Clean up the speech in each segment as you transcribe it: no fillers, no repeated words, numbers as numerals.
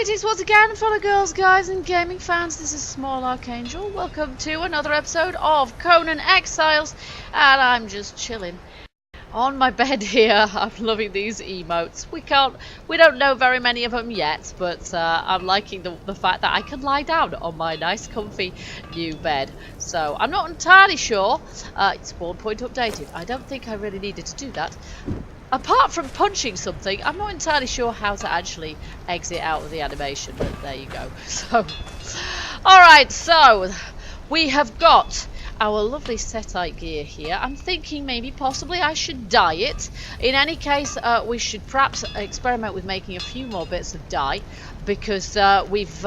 Greetings once again, fellow girls, guys, and gaming fans. This is Small Archangel. Welcome to another episode of Conan Exiles, and I'm just chilling on my bed here. I'm loving these emotes. We don't know very many of them yet, but I'm liking the fact that I can lie down on my nice, comfy new bed. So I'm not entirely sure. Spawn point updated. I don't think I really needed to do that. Apart from punching something, I'm not entirely sure how to actually exit out of the animation, but there you go. So, alright, so we have got our lovely setite gear here. I'm thinking maybe possibly I should dye it. In any case, we should perhaps experiment with making a few more bits of dye, because we've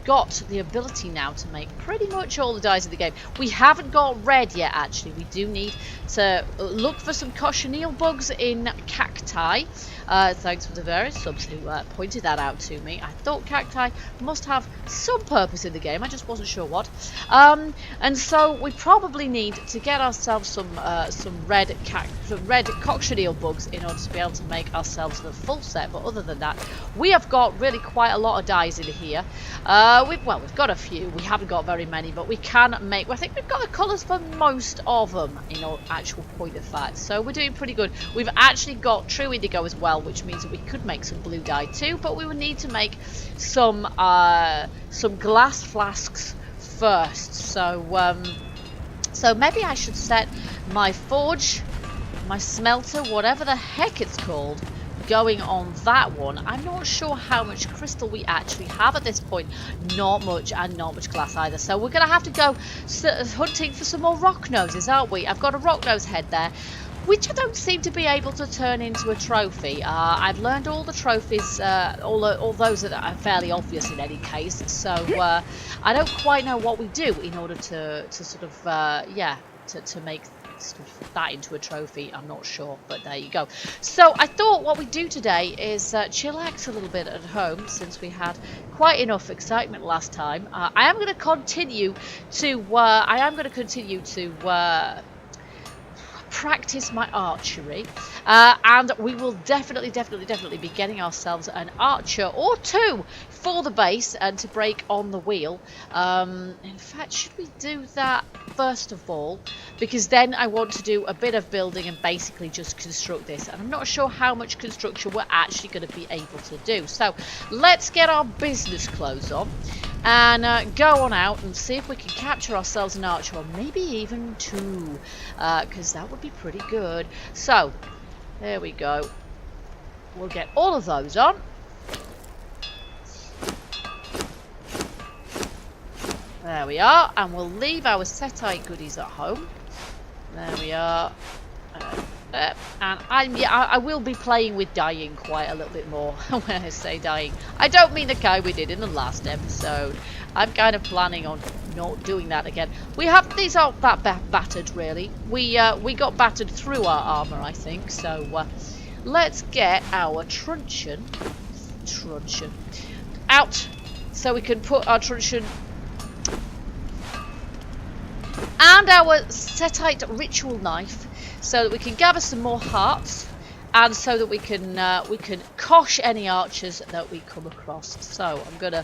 got the ability now to make pretty much all the dyes in the game. We haven't got red yet, actually. We do need to look for some cochineal bugs in cacti. Thanks for the various subs who pointed that out to me. I thought cacti must have some purpose in the game. I just wasn't sure what. And so we probably need to get ourselves some red cochineal bugs in order to be able to make ourselves the full set. But other than that, we have got really quite a lot of dyes in here. We've got a few. We haven't got very many, but we can make. I think we've got the colours for most of them, in actual point of fact. So we're doing pretty good. We've actually got true indigo as well, which means that we could make some blue dye too. But we would need to make some glass flasks first. So so maybe I should set my forge, my smelter, whatever the heck it's called, going on that one. I'm not sure how much crystal we actually have at this point. Not much, and not much glass either. So we're going to have to go hunting for some more rock noses, aren't we? I've got a rock nose head there, which I don't seem to be able to turn into a trophy. I've learned all the trophies, all those that are fairly obvious in any case. So I don't quite know what we do in order to sort of to make that into a trophy. I'm not sure, but there you go. So I thought what we do today is chillax a little bit at home, since we had quite enough excitement last time. I am going to continue to practice my archery, and we will definitely be getting ourselves an archer or two for the base and to break on the wheel. In fact, should we do that first of all, because then I want to do a bit of building and basically just construct this, and I'm not sure how much construction we're actually going to be able to do. So let's get our business clothes on and go on out and see if we can capture ourselves an archer, or maybe even two, because that would be pretty good. So there we go. We'll get all of those on. There we are, and we'll leave our setite goodies at home. There we are. And I will be playing with dyeing quite a little bit more. When I say dyeing, I don't mean the kind we did in the last episode. I'm kind of planning on not doing that again. These aren't that battered really. We got battered through our armour, I think. So let's get our truncheon out, so we can put our truncheon and our setite ritual knife, so that we can gather some more hearts, and so that we can cosh any archers that we come across. So I'm gonna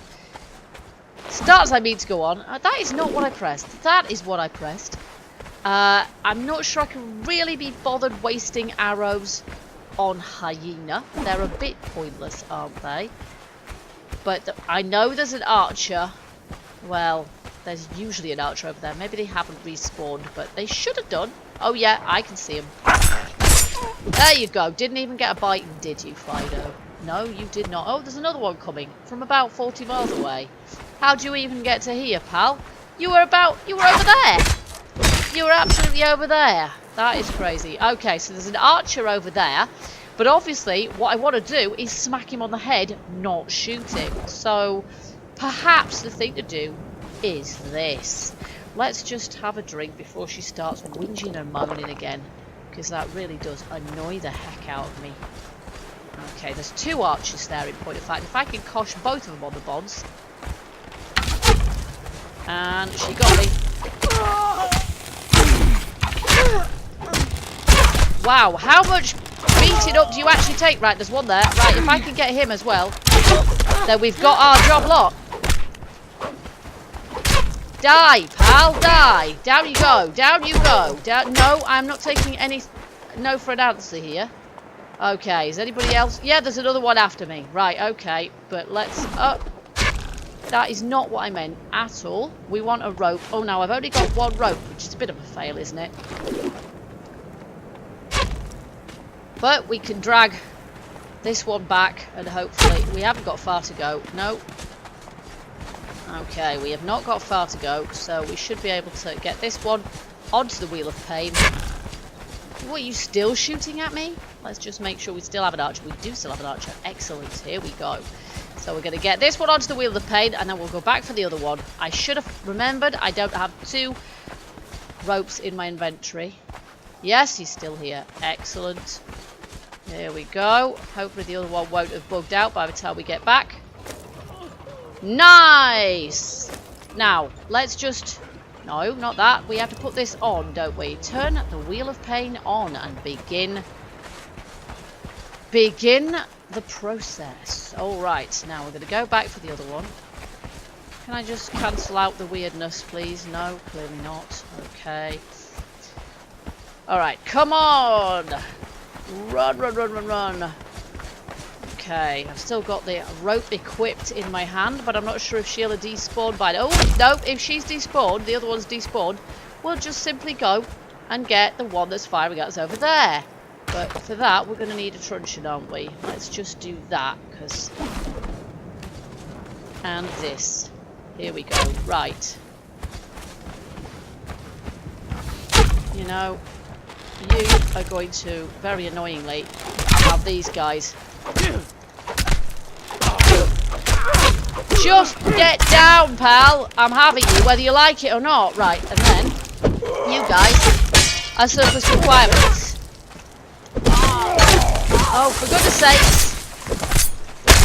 start as I mean to go on. That is not what I pressed. That is what I pressed. I'm not sure I can really be bothered wasting arrows on hyena. They're a bit pointless, aren't they? But I know there's an archer. Well, there's usually an archer over there. Maybe they haven't respawned, but they should have done. Oh yeah, I can see him. There you go. Didn't even get a bite, did you, Fido? No, you did not. Oh, there's another one coming from about 40 miles away. How'd you even get to here, pal? You were over there. You were absolutely over there. That is crazy. Okay, so there's an archer over there. But obviously, what I want to do is smack him on the head, not shoot him. So perhaps the thing to do is this. Let's just have a drink before she starts whinging and moaning again, because that really does annoy the heck out of me. Okay, there's two archers there in point of fact. If I can cosh both of them on the bonds. And she got me. Wow, how much beating up do you actually take? Right, there's one there. Right, if I can get him as well. then we've got our job lot. Die, pal, die. Down you go, down you go. Down. No, I'm not taking any no for an answer here. Okay, is anybody else? Yeah, there's another one after me. Right, okay, but let's... that is not what I meant at all. We want a rope. Oh, no, I've only got one rope, which is a bit of a fail, isn't it? But we can drag this one back, and hopefully... We haven't got far to go. No. Okay, we have not got far to go, so we should be able to get this one onto the Wheel of Pain. What, are you still shooting at me? Let's just make sure we still have an archer. We do still have an archer. Excellent. Here we go. So we're going to get this one onto the Wheel of Pain, and then we'll go back for the other one. I should have remembered I don't have 2 ropes in my inventory. Yes, he's still here. Excellent. Here we go. Hopefully the other one won't have bugged out by the time we get back. Nice! Now, let's just... No, not that. We have to put this on, don't we? Turn the Wheel of Pain on and begin the process. Alright, now we're going to go back for the other one. Can I just cancel out the weirdness, please? No, clearly not. Okay. Alright, come on! Run, run, run, run, run. Okay, I've still got the rope equipped in my hand, but I'm not sure if she'll have despawned by now. Oh, no, if she's despawned, the other one's despawned, we'll just simply go and get the one that's firing at us over there. But for that, we're going to need a truncheon, aren't we? Let's just do that, because... And this. Here we go. Right. You know, you are going to, very annoyingly, have these guys... Just get down, pal. I'm having you, whether you like it or not. Right, and then you guys are surplus requirements. Oh, for goodness sakes.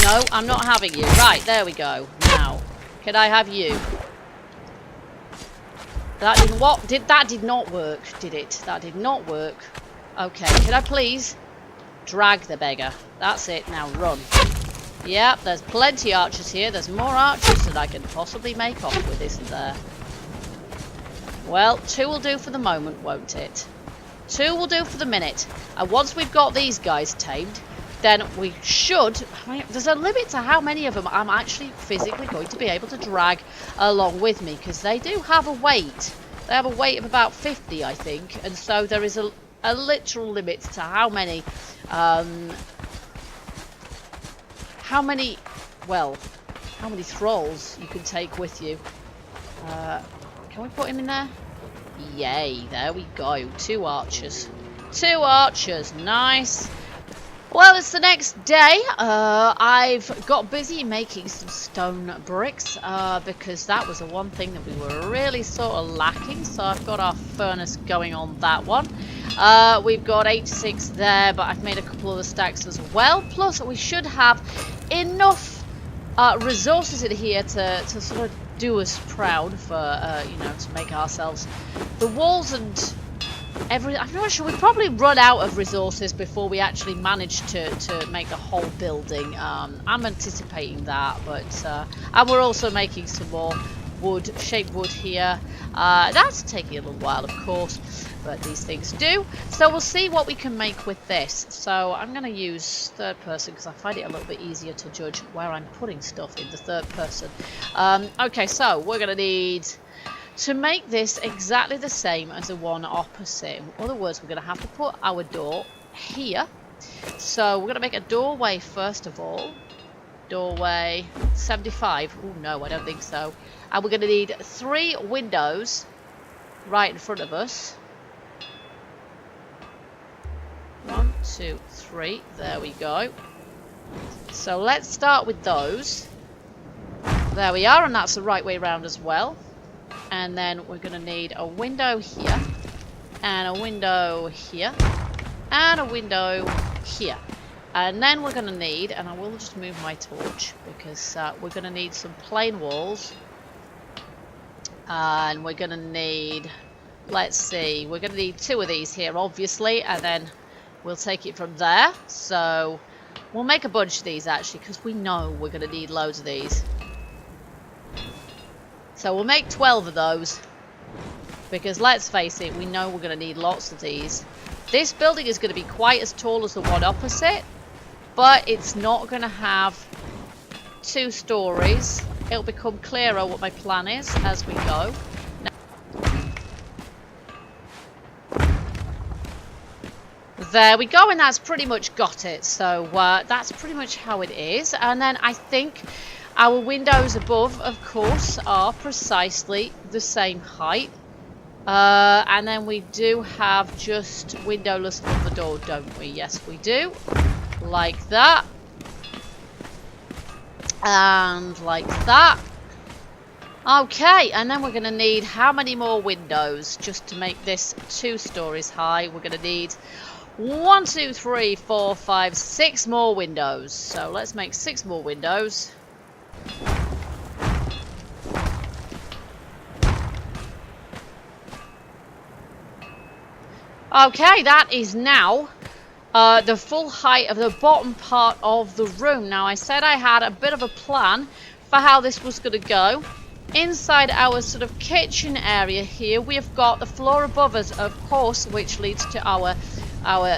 No, I'm not having you. Right, there we go. Now, can I have you? That didn't what? That did not work, did it? That did not work. Okay, can I please drag the beggar? That's it. Now run. Yep, there's plenty of archers here. There's more archers than I can possibly make off with, isn't there? Well, 2 will do for the moment, won't it? 2 will do for the minute. And once we've got these guys tamed, then we should... I mean, there's a limit to how many of them I'm actually physically going to be able to drag along with me, because they do have a weight. They have a weight of about 50, I think. And so there is a literal limit to how many thralls you can take with you. Can we put him in there? Yay, there we go. 2 archers. 2 archers, nice. Well, it's the next day. I've got busy making some stone bricks because that was the one thing that we were really sort of lacking. So I've got our furnace going on that one. We've got 86 there, but I've made a couple of the stacks as well. Plus, we should have enough resources in here to sort of do us proud for, you know, to make ourselves the walls and everything. I'm not sure. We probably run out of resources before we actually manage to make the whole building. I'm anticipating that, but and we're also making some more wood, shaped wood here. That's taking a little while, of course, but these things do. So we'll see what we can make with this. So I'm going to use third person because I find it a little bit easier to judge where I'm putting stuff in the third person. Okay, so we're going to need to make this exactly the same as the one opposite. In other words, we're going to have to put our door here. So we're going to make a doorway first of all. Doorway 75. Oh no, I don't think so. And we're going to need 3 windows right in front of us. 1, 2, 3. There we go. So let's start with those. There we are, and that's the right way around as well. And then we're going to need a window here, and a window here, and a window here. And then we're going to need, and I will just move my torch, because we're going to need some plain walls. And we're going to need, let's see, we're going to need 2 of these here, obviously, and then we'll take it from there. So We'll make a bunch of these, actually, because we know we're going to need loads of these. So we'll make 12 of those. Because, let's face it, we know we're going to need lots of these. This building is going to be quite as tall as the one opposite. But it's not going to have 2 stories. It'll become clearer what my plan is as we go. There we go, and that's pretty much got it. So that's pretty much how it is. And then I think our windows above, of course, are precisely the same height. And then we do have just windowless on the door, don't we? Yes, we do. Like that. And like that. Okay, and then we're going to need how many more windows just to make this 2 stories high? We're going to need 1, 2, 3, 4, 5, 6 more windows. So let's make 6 more windows. Okay, that is now the full height of the bottom part of the room. Now, I said I had a bit of a plan for how this was going to go. Inside our sort of kitchen area here, we have got the floor above us, of course, which leads to our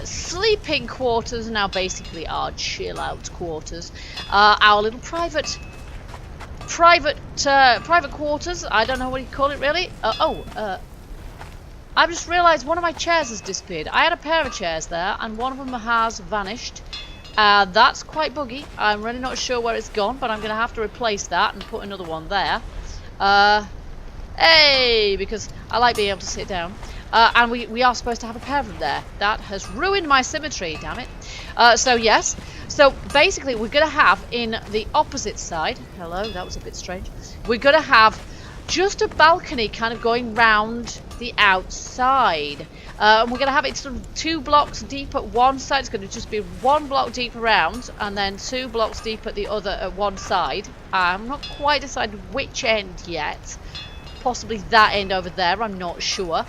sleeping quarters, now basically our chill out quarters, our little private quarters. I don't know what you call it really. I've just realised one of my chairs has disappeared. I had a pair of chairs there, and one of them has vanished. That's quite buggy. I'm really not sure where it's gone, but I'm going to have to replace that and put another one there. Hey, because I like being able to sit down. And we are supposed to have a pair of them there. That has ruined my symmetry, damn it. So yes. So basically we're going to have in the opposite side... Hello, that was a bit strange. We're going to have just a balcony kind of going round the outside. And we're going to have it sort of 2 blocks deep at one side. It's going to just be 1 block deep around, and then 2 blocks deep at the other at one side. I'm not quite decided which end yet. Possibly that end over there, I'm not sure.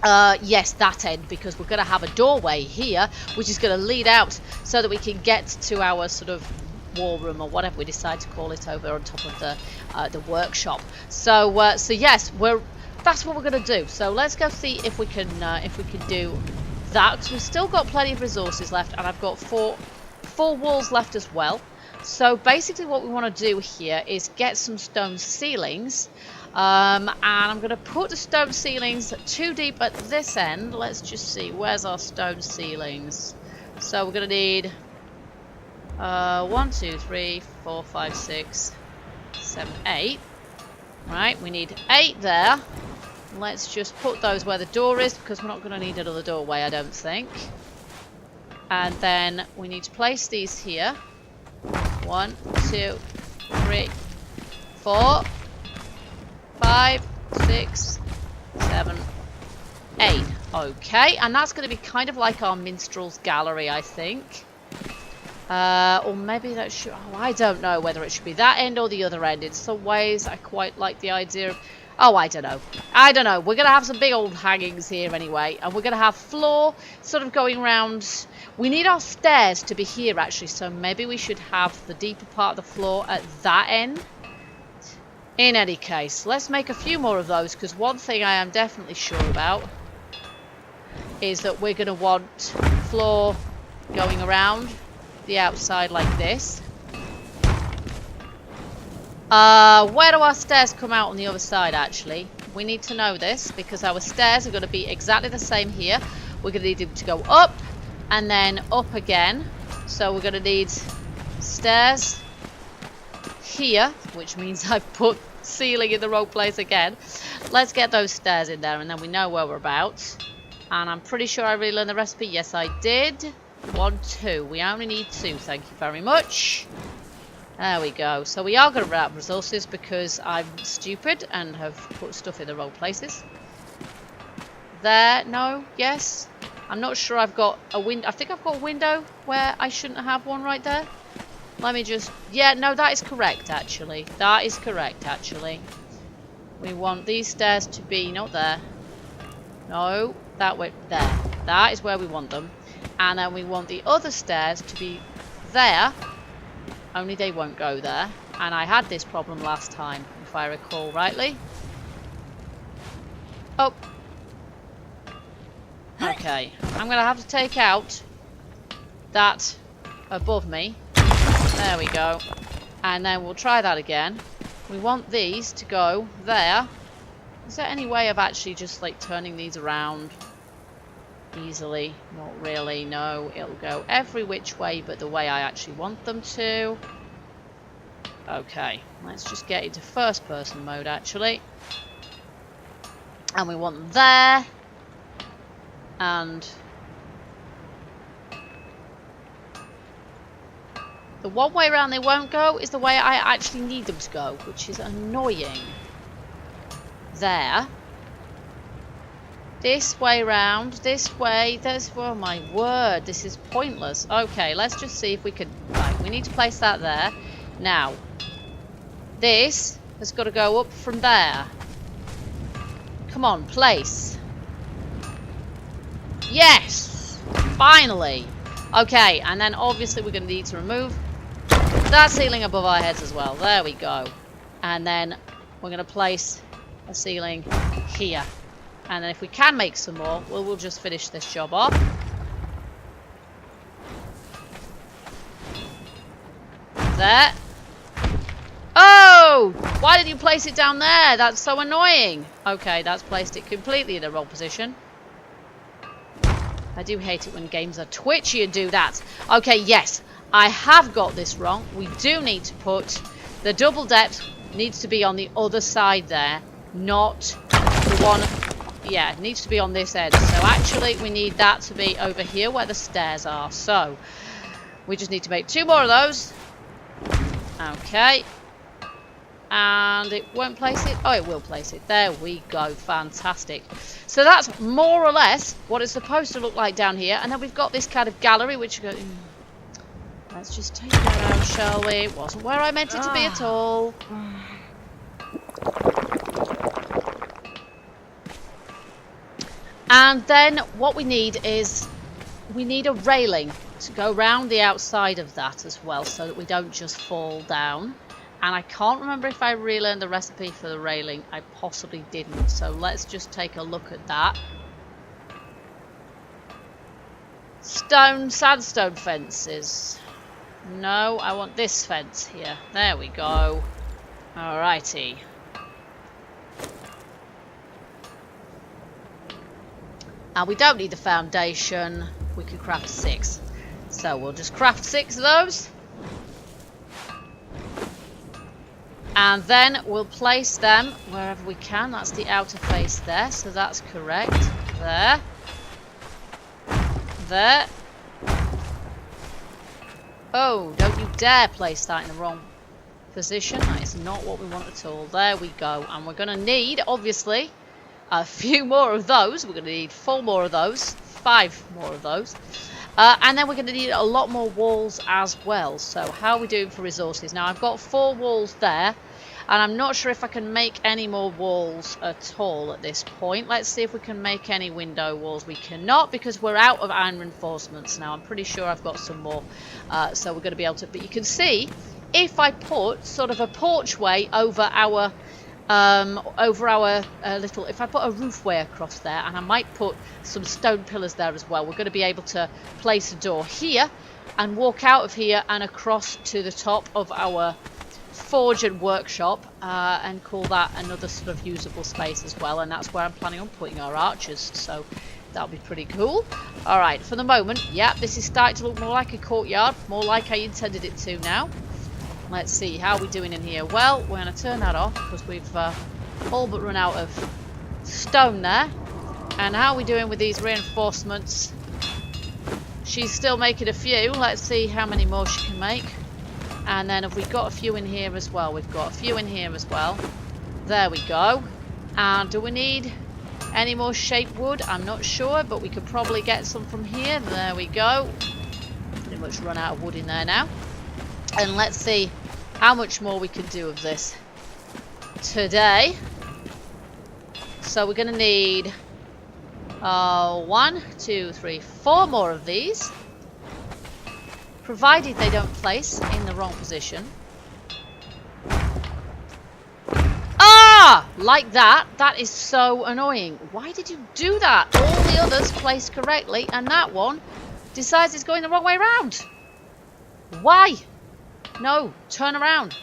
Yes, that end, because we're going to have a doorway here, which is going to lead out so that we can get to our sort of war room or whatever we decide to call it over on top of the workshop. So yes, that's what we're going to do. So let's go see if we can do that, because we've still got plenty of resources left, and I've got four walls left as well. So basically what we want to do here is get some stone ceilings. And I'm going to put the stone ceilings 2 deep at this end. Let's just see, where's our stone ceilings? So we're going to need 1, 2, 3, 4, 5, 6, 7, 8. Right, we need 8 there. Let's just put those where the door is, because we're not going to need another doorway, I don't think. And then we need to place these here. 1, 2, 3, 4, 5, 6, 7, 8. Okay, and that's going to be kind of like our minstrel's gallery, I think. Or maybe that should... Oh, I don't know whether it should be that end or the other end. In some ways, I quite like the idea of... Oh, I don't know. I don't know. We're going to have some big old hangings here anyway. And we're going to have floor sort of going round... We need our stairs to be here, actually. So maybe we should have the deeper part of the floor at that end. In any case, let's make a few more of those, because one thing I am definitely sure about is that we're going to want floor going around the outside like this. Where do our stairs come out on the other side, actually? We need to know this, because our stairs are going to be exactly the same here. We're going to need them to go up and then up again. So we're going to need stairs here, which means I've put ceiling in the wrong place again. Let's get those stairs in there, and then we know where we're about. And I'm pretty sure I really learned the recipe. Yes, I did. 1, 2. We only need 2. Thank you very much. There we go. So we are going to run out of resources because I'm stupid and have put stuff in the wrong places. There. No. Yes. I'm not sure I've got a window. I think I've got a window where I shouldn't have one right there. Let me just... Yeah, no, that is correct, actually. That is correct, actually. We want these stairs to be... Not there. No, that way. There. That is where we want them. And then we want the other stairs to be there, only they won't go there. And I had this problem last time, if I recall rightly. Oh. Okay, I'm going to have to take out that above me. There we go. And then we'll try that again. We want these to go there. Is there any way of actually just like turning these around easily? Not really, no. It'll go every which way but the way I actually want them to. Okay, let's just get into first person mode actually. And we want them there. And the one way around they won't go is the way I actually need them to go, which is annoying. There. This way round, this way, oh my word, this is pointless. Okay, let's just see if we can, right, we need to place that there. Now, this has got to go up from there. Come on, place. Yes! Finally! Okay, and then obviously we're going to need to remove that ceiling above our heads as well. There we go. And then we're going to place a ceiling here. And then if we can make some more, we'll just finish this job off. There. Oh! Why did you place it down there? That's so annoying. Okay, that's placed it completely in the wrong position. I do hate it when games are twitchy and do that. Okay, yes, I have got this wrong. We do need to put the double depth needs to be on the other side there, not the one. Yeah, it needs to be on this end. So actually, we need that to be over here where the stairs are. So we just need to make 2 more of those. Okay. And it won't place it. Oh, it will place it. There we go. Fantastic. So that's more or less what it's supposed to look like down here. And then we've got this kind of gallery, which goes... Let's just take that out, shall we? It wasn't where I meant it to be at all. And then what we need is... we need a railing to go round the outside of that as well, so that we don't just fall down. And I can't remember if I relearned the recipe for the railing. I possibly didn't. So let's just take a look at that. Sandstone fences. No, I want this fence here. There we go. Alrighty. And we don't need the foundation. We can craft 6. So we'll just craft 6 of those. And then we'll place them wherever we can. That's the outer face there, so that's correct. There. There. Oh, don't you dare place that in the wrong position. That is not what we want at all. There we go. And we're going to need, obviously, a few more of those. We're going to need 4 more of those. 5 more of those. And then we're going to need a lot more walls as well. So how are we doing for resources? Now I've got 4 walls there. And I'm not sure if I can make any more walls at all at this point. Let's see if we can make any window walls. We cannot because we're out of iron reinforcements now. I'm pretty sure I've got some more. So we're going to be able to... But you can see if I put sort of a porchway over our... little, if I put a roofway across there, and I might put some stone pillars there as well, we're going to be able to place a door here and walk out of here and across to the top of our forge and workshop, and call that another sort of usable space as well. And that's where I'm planning on putting our archers, so that'll be pretty cool. Alright, for the moment, yeah, this is starting to look more like a courtyard, more like I intended it to now. Let's see, how are we doing in here? Well, we're going to turn that off because we've all but run out of stone there. And how are we doing with these reinforcements? She's still making a few. Let's see how many more she can make. And then have we got a few in here as well? We've got a few in here as well. There we go. And do we need any more shaped wood? I'm not sure, but we could probably get some from here. There we go. Pretty much run out of wood in there now. And let's see how much more we can do of this today. So we're going to need 1, 2, 3, 4 more of these. provided they don't place in the wrong position. Ah! Like that. That is so annoying. Why did you do that? All the others placed correctly, and that one decides it's going the wrong way around. Why? No, turn around.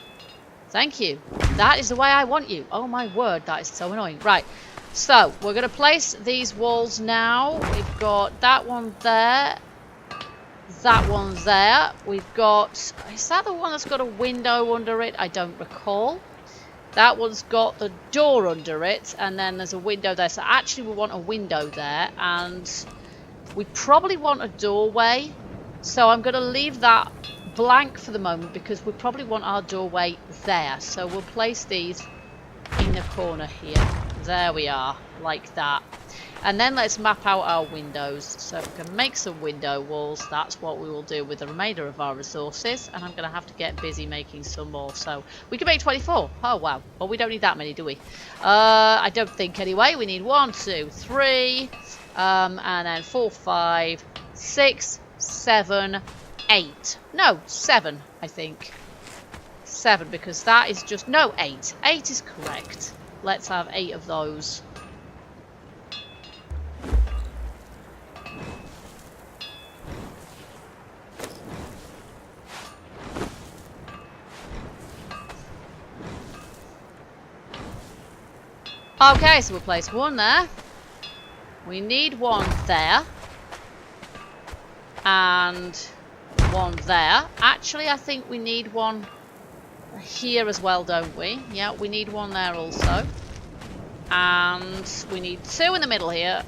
Thank you. That is the way I want you. Oh my word, that is so annoying. Right, so we're going to place these walls now. We've got that one there. That one there. We've got... Is that the one that's got a window under it? I don't recall. That one's got the door under it, and then there's a window there. So actually we want a window there, and we probably want a doorway. So I'm going to leave that blank for the moment because we probably want our doorway there. So we'll place these in the corner here. There we are, like that. And then let's map out our windows. So we can make some window walls. That's what we will do with the remainder of our resources. And I'm going to have to get busy making some more. So we can make 24. Oh, wow. Well, we don't need that many, do we? I don't think anyway. We need 1, 2, 3. And then 4, 5, 6, 7, 8. No, 7, I think. 7, because that is just... No, 8. 8 is correct. Let's have 8 of those. Okay, so we'll place 1 there. We need 1 there. And 1 there. Actually, I think we need 1 here as well, don't we? Yeah, we need 1 there also. And we need 2 in the middle here.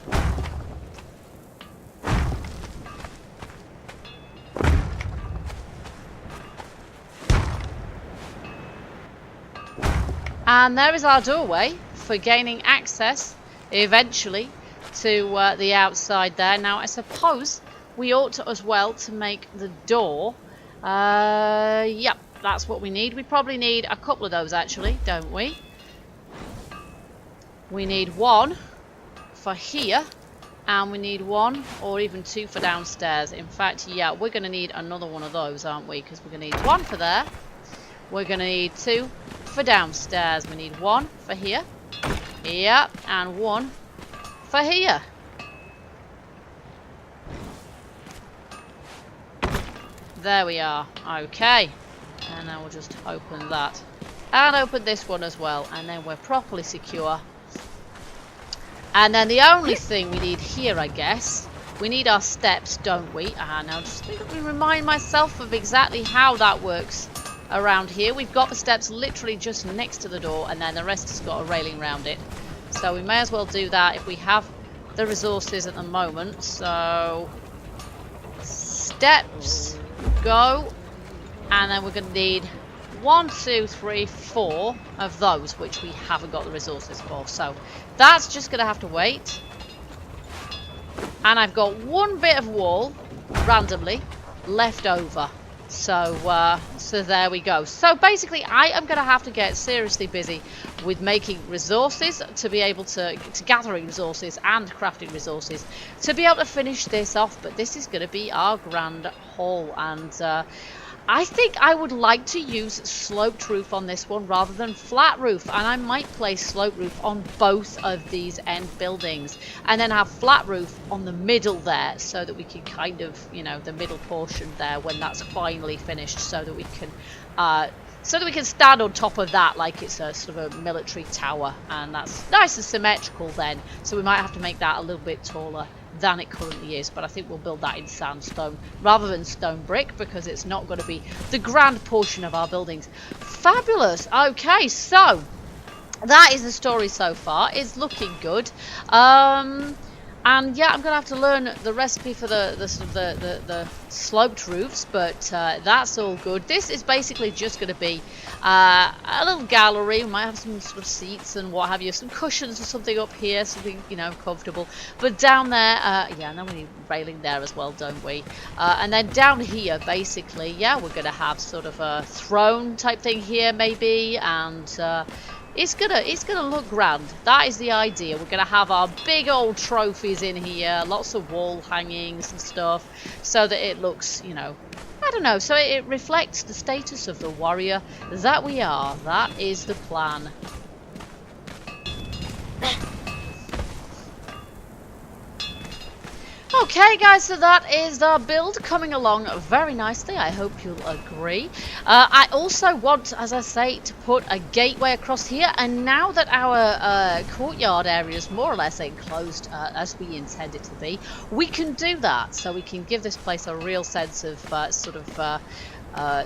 And there is our doorway for gaining access eventually to the outside there. Now, I suppose we ought to as well to make the door. Yep, that's what we need. We probably need a couple of those actually, don't we? We need 1 for here, and we need 1 or even 2 for downstairs. In fact, yeah, we're going to need another one of those, aren't we? Because we're going to need 1 for there. We're going to need 2 for downstairs. We need 1 for here. Yep, and 1 for here. There we are. Okay. And now we'll just open that. And open this one as well. And then we're properly secure. And then the only thing we need here, I guess, we need our steps, don't we? Now just let me remind myself of exactly how that works around here. We've got the steps literally just next to the door, and then the rest has got a railing around it. So we may as well do that if we have the resources at the moment. So steps, go, and then we're going to need 1, 2, 3, 4 of those, which we haven't got the resources for. So that's just going to have to wait. And I've got 1 bit of wall randomly left over. So so there we go. So basically I am going to have to get seriously busy with making resources to be able to gathering resources and crafting resources to be able to finish this off. But this is going to be our grand haul, and I think I would like to use sloped roof on this one rather than flat roof, and I might place sloped roof on both of these end buildings and then have flat roof on the middle there, so that we can kind of, you know, the middle portion there when that's finally finished, so that we can stand on top of that like it's a sort of a military tower, and that's nice and symmetrical then. So we might have to make that a little bit taller than it currently is, but I think we'll build that in sandstone rather than stone brick, because it's not going to be the grand portion of our buildings. Fabulous. Okay, so that is the story so far. It's looking good. And yeah, I'm gonna have to learn the recipe for the sloped roofs, but that's all good. This is basically just gonna be a little gallery. We might have some sort of seats and what have you, some cushions or something up here, something, you know, comfortable. But down there, yeah, and then we need railing there as well, don't we? And then down here, basically, yeah, we're gonna have sort of a throne type thing here, maybe, and it's gonna look grand. That is the idea. We're gonna have our big old trophies in here, lots of wall hangings and stuff, so that it looks, you know, I don't know, so it reflects the status of the warrior that we are. That is the plan. Okay guys, so that is our build coming along very nicely. I hope you'll agree. I also want, as I say, to put a gateway across here, and now that our courtyard area is more or less enclosed as we intend it to be, we can do that. So we can give this place a real sense of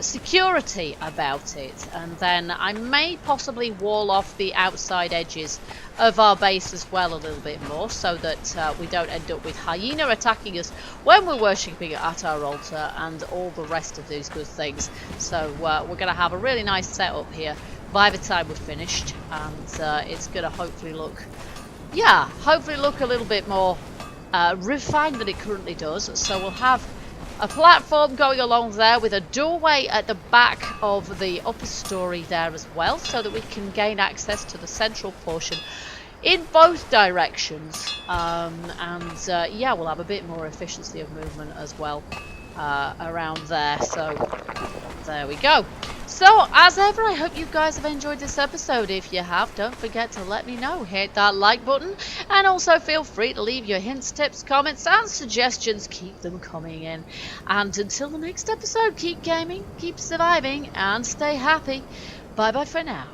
security about it, and then I may possibly wall off the outside edges of our base as well a little bit more, so that we don't end up with hyena attacking us when we're worshipping at our altar and all the rest of these good things. So we're going to have a really nice setup here by the time we're finished, and it's going to hopefully look a little bit more refined than it currently does. So we'll have a platform going along there with a doorway at the back of the upper story there as well, so that we can gain access to the central portion in both directions. Yeah, we'll have a bit more efficiency of movement as well around there. So there we go. So, as ever, I hope you guys have enjoyed this episode. If you have, don't forget to let me know. Hit that like button, and also feel free to leave your hints, tips, comments, and suggestions. Keep them coming in. And until the next episode, keep gaming, keep surviving, and stay happy. Bye-bye for now.